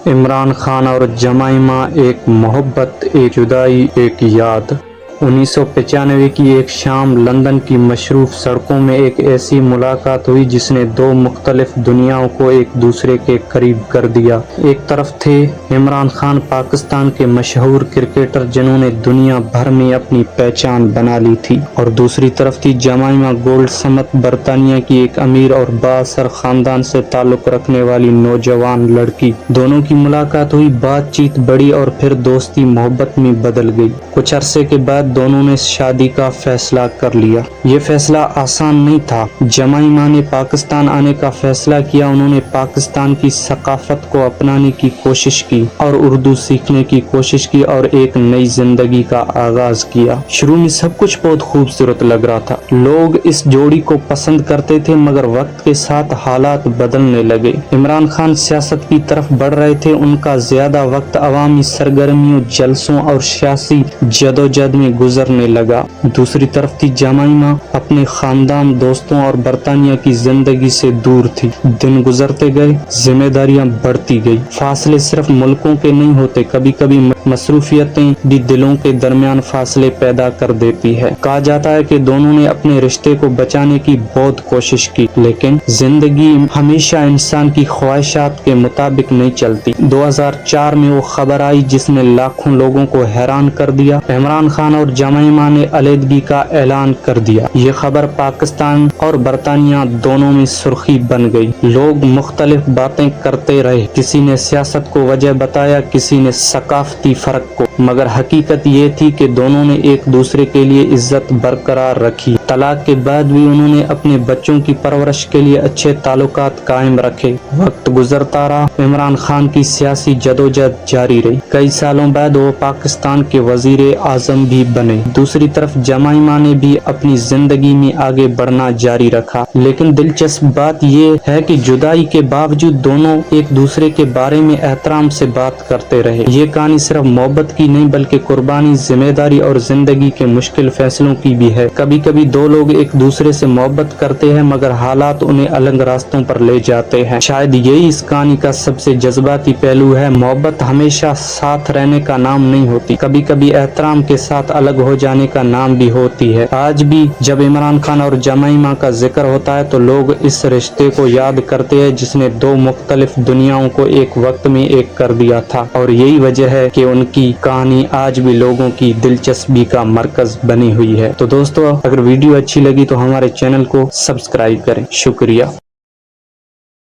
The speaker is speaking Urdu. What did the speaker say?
عمران خان اور جمائمہ، ایک محبت، ایک جدائی، ایک یاد۔ 1995 کی ایک شام لندن کی مصروف سڑکوں میں ایک ایسی ملاقات ہوئی جس نے دو مختلف دنیاؤں کو ایک دوسرے کے قریب کر دیا۔ ایک طرف تھے عمران خان، پاکستان کے مشہور کرکٹر جنہوں نے دنیا بھر میں اپنی پہچان بنا لی تھی، اور دوسری طرف تھی جمائمہ گولڈسمتھ، برطانیہ کی ایک امیر اور بااثر خاندان سے تعلق رکھنے والی نوجوان لڑکی۔ دونوں کی ملاقات ہوئی، بات چیت بڑھی اور پھر دوستی محبت میں بدل گئی۔ کچھ عرصے کے بعد دونوں نے شادی کا فیصلہ کر لیا۔ یہ فیصلہ آسان نہیں تھا۔ جمائمہ نے پاکستان آنے کا فیصلہ کیا۔ انہوں نے پاکستان کی ثقافت کو اپنانے کی کوشش کی اور اردو سیکھنے کی کوشش کی اور ایک نئی زندگی کا آغاز کیا۔ شروع میں سب کچھ بہت خوبصورت لگ رہا تھا، لوگ اس جوڑی کو پسند کرتے تھے، مگر وقت کے ساتھ حالات بدلنے لگے۔ عمران خان سیاست کی طرف بڑھ رہے تھے، ان کا زیادہ وقت عوامی سرگرمیوں، جلسوں اور سیاسی جدوجہد میں گزرنے لگا۔ دوسری طرف تھی جمائمہ، اپنے خاندان، دوستوں اور برطانیہ کی زندگی سے دور تھی۔ دن گزرتے گئے، ذمہ داریاں بڑھتی گئی۔ فاصلے صرف ملکوں کے نہیں ہوتے، کبھی کبھی مصروفیتیں بھی دلوں کے درمیان فاصلے پیدا کر دیتی ہے۔ کہا جاتا ہے کہ دونوں نے اپنے رشتے کو بچانے کی بہت کوشش کی، لیکن زندگی ہمیشہ انسان کی خواہشات کے مطابق نہیں چلتی۔ 2004 میں وہ خبر آئی جس نے لاکھوں لوگوں کو حیران کر دیا۔ عمران خان اور جمائمہ نے علیحدگی کا اعلان کر دیا۔ یہ خبر پاکستان اور برطانیہ دونوں میں سرخی بن گئی۔ لوگ مختلف باتیں کرتے رہے، کسی نے سیاست کو وجہ بتایا، کسی نے ثقافتی فرق کو، مگر حقیقت یہ تھی کہ دونوں نے ایک دوسرے کے لیے عزت برقرار رکھی۔ طلاق کے بعد بھی انہوں نے اپنے بچوں کی پرورش کے لیے اچھے تعلقات قائم رکھے۔ وقت گزرتا رہا، عمران خان کی سیاسی جدوجہد جاری رہی۔ کئی سالوں بعد وہ پاکستان کے وزیر اعظم بھی بنے۔ دوسری طرف جمائمہ نے بھی اپنی زندگی میں آگے بڑھنا جاری رکھا، لیکن دلچسپ بات یہ ہے کہ جدائی کے باوجود دونوں ایک دوسرے کے بارے میں احترام سے بات کرتے رہے۔ یہ کہانی صرف محبت کی نہیں بلکہ قربانی، ذمہ داری اور زندگی کے مشکل فیصلوں کی بھی ہے۔ کبھی کبھی دو لوگ ایک دوسرے سے محبت کرتے ہیں مگر حالات انہیں الگ راستوں پر لے جاتے ہیں۔ شاید یہی اس کہانی کا سب سے جذباتی پہلو ہے۔ محبت ہمیشہ ساتھ رہنے کا نام نہیں ہوتی، کبھی کبھی احترام کے ساتھ الگ ہو جانے کا نام بھی ہوتی ہے۔ آج بھی جب عمران خان اور جمائمہ کا ذکر ہوتا ہے تو لوگ اس رشتے کو یاد کرتے ہیں جس نے دو مختلف دنیاؤں کو ایک وقت میں ایک کر دیا تھا، اور یہی وجہ ہے کہ ان کی کہانی آج بھی لوگوں کی دلچسپی کا مرکز بنی ہوئی ہے۔ تو دوستو، اگر ویڈیو اچھی لگی تو ہمارے چینل کو سبسکرائب کریں۔ شکریہ۔